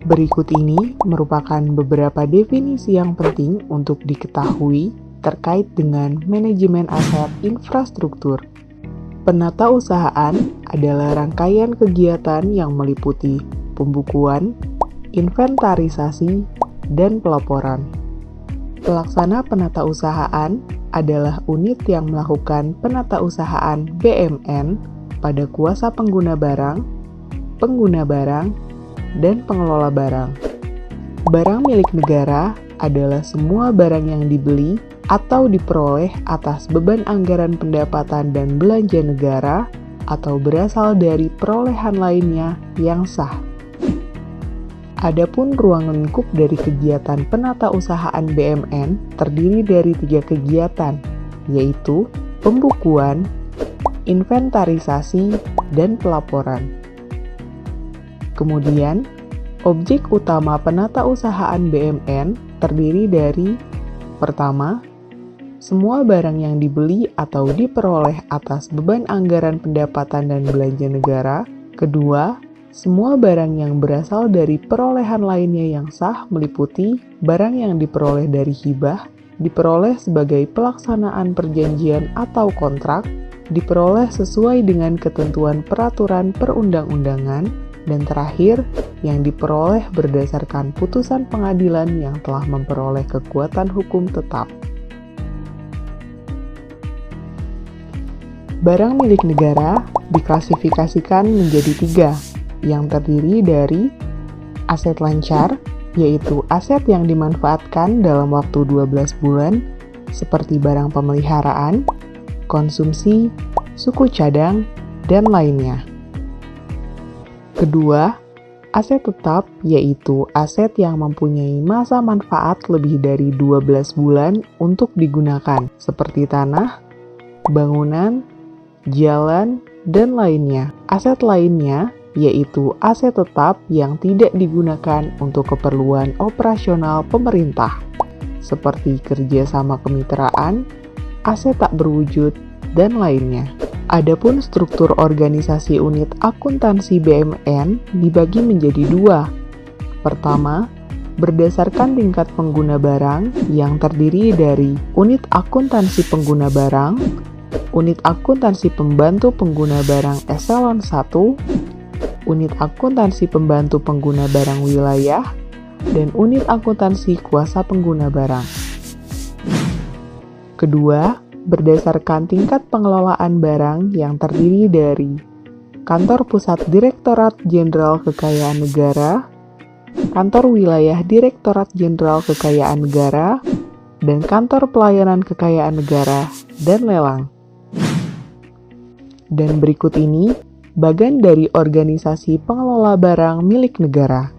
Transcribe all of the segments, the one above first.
Berikut ini merupakan beberapa definisi yang penting untuk diketahui terkait dengan manajemen aset infrastruktur. Penatausahaan adalah rangkaian kegiatan yang meliputi pembukuan, inventarisasi, dan pelaporan. Pelaksana penatausahaan adalah unit yang melakukan penatausahaan BMN pada kuasa pengguna barang, dan pengelola barang. Barang milik negara adalah semua barang yang dibeli atau diperoleh atas beban anggaran pendapatan dan belanja negara atau berasal dari perolehan lainnya yang sah. Adapun ruang lingkup dari kegiatan penatausahaan BMN terdiri dari 3 kegiatan, yaitu pembukuan, inventarisasi, dan pelaporan. Kemudian, objek utama penatausahaan BMN terdiri dari: pertama, semua barang yang dibeli atau diperoleh atas beban anggaran pendapatan dan belanja negara. Kedua, semua barang yang berasal dari perolehan lainnya yang sah meliputi barang yang diperoleh dari hibah, diperoleh sebagai pelaksanaan perjanjian atau kontrak, diperoleh sesuai dengan ketentuan peraturan perundang-undangan, dan terakhir, yang diperoleh berdasarkan putusan pengadilan yang telah memperoleh kekuatan hukum tetap. Barang milik negara diklasifikasikan menjadi 3, yang terdiri dari aset lancar, yaitu aset yang dimanfaatkan dalam waktu 12 bulan, seperti barang pemeliharaan, konsumsi, suku cadang, dan lainnya. Kedua, aset tetap, yaitu aset yang mempunyai masa manfaat lebih dari 12 bulan untuk digunakan, seperti tanah, bangunan, jalan, dan lainnya. Aset lainnya, yaitu aset tetap yang tidak digunakan untuk keperluan operasional pemerintah, seperti kerjasama kemitraan, aset tak berwujud, dan lainnya. Adapun struktur organisasi unit akuntansi BMN dibagi menjadi 2. Pertama, berdasarkan tingkat pengguna barang yang terdiri dari unit akuntansi pengguna barang, unit akuntansi pembantu pengguna barang eselon 1, unit akuntansi pembantu pengguna barang wilayah, dan unit akuntansi kuasa pengguna barang. Kedua, berdasarkan tingkat pengelolaan barang yang terdiri dari Kantor Pusat Direktorat Jenderal Kekayaan Negara, Kantor Wilayah Direktorat Jenderal Kekayaan Negara, dan Kantor Pelayanan Kekayaan Negara, dan lelang. Dan berikut ini bagian dari organisasi pengelola barang milik negara.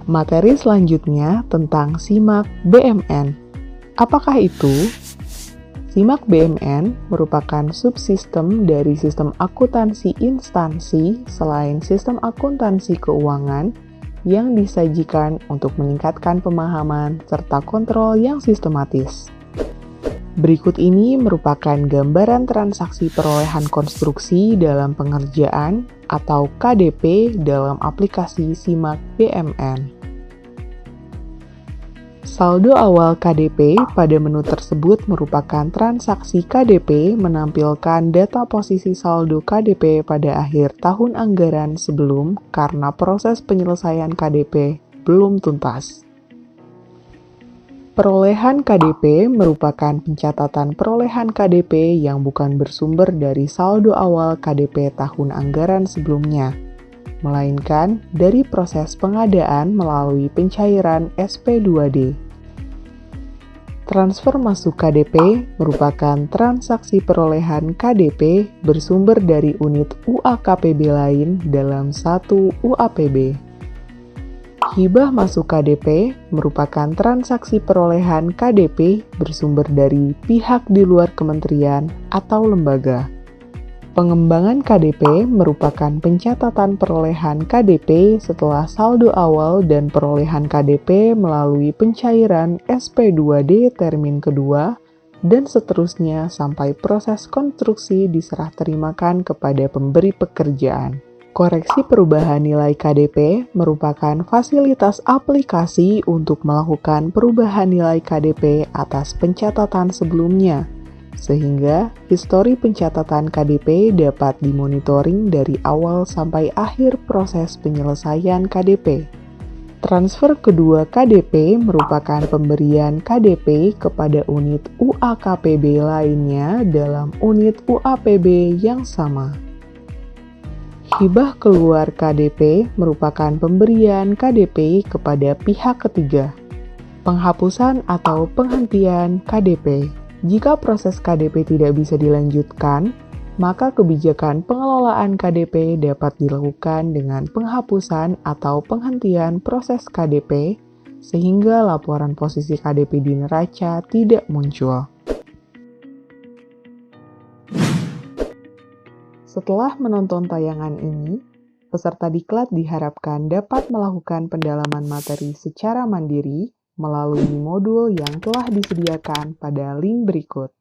Materi selanjutnya tentang SIMAK BMN. Apakah itu? SIMAK BMN merupakan subsistem dari sistem akuntansi instansi selain sistem akuntansi keuangan yang disajikan untuk meningkatkan pemahaman serta kontrol yang sistematis. Berikut ini merupakan gambaran transaksi perolehan konstruksi dalam pengerjaan atau KDP dalam aplikasi SIMAK BMN. Saldo awal KDP pada menu tersebut merupakan transaksi KDP menampilkan data posisi saldo KDP pada akhir tahun anggaran sebelum karena proses penyelesaian KDP belum tuntas. Perolehan KDP merupakan pencatatan perolehan KDP yang bukan bersumber dari saldo awal KDP tahun anggaran sebelumnya, melainkan dari proses pengadaan melalui pencairan SP2D. Transfer masuk KDP merupakan transaksi perolehan KDP bersumber dari unit UAKPB lain dalam satu UAPB. Hibah masuk KDP merupakan transaksi perolehan KDP bersumber dari pihak di luar kementerian atau lembaga. Pengembangan KDP merupakan pencatatan perolehan KDP setelah saldo awal dan perolehan KDP melalui pencairan SP2D termin kedua dan seterusnya sampai proses konstruksi diserah terimakan kepada pemberi pekerjaan. Koreksi perubahan nilai KDP merupakan fasilitas aplikasi untuk melakukan perubahan nilai KDP atas pencatatan sebelumnya, sehingga histori pencatatan KDP dapat dimonitoring dari awal sampai akhir proses penyelesaian KDP. Transfer kedua KDP merupakan pemberian KDP kepada unit UAKPB lainnya dalam unit UAPB yang sama. Hibah keluar KDP merupakan pemberian KDP kepada pihak ketiga. Penghapusan atau penghentian KDP. Jika proses KDP tidak bisa dilanjutkan, maka kebijakan pengelolaan KDP dapat dilakukan dengan penghapusan atau penghentian proses KDP sehingga laporan posisi KDP di neraca tidak muncul. Setelah menonton tayangan ini, peserta diklat diharapkan dapat melakukan pendalaman materi secara mandiri melalui modul yang telah disediakan pada link berikut.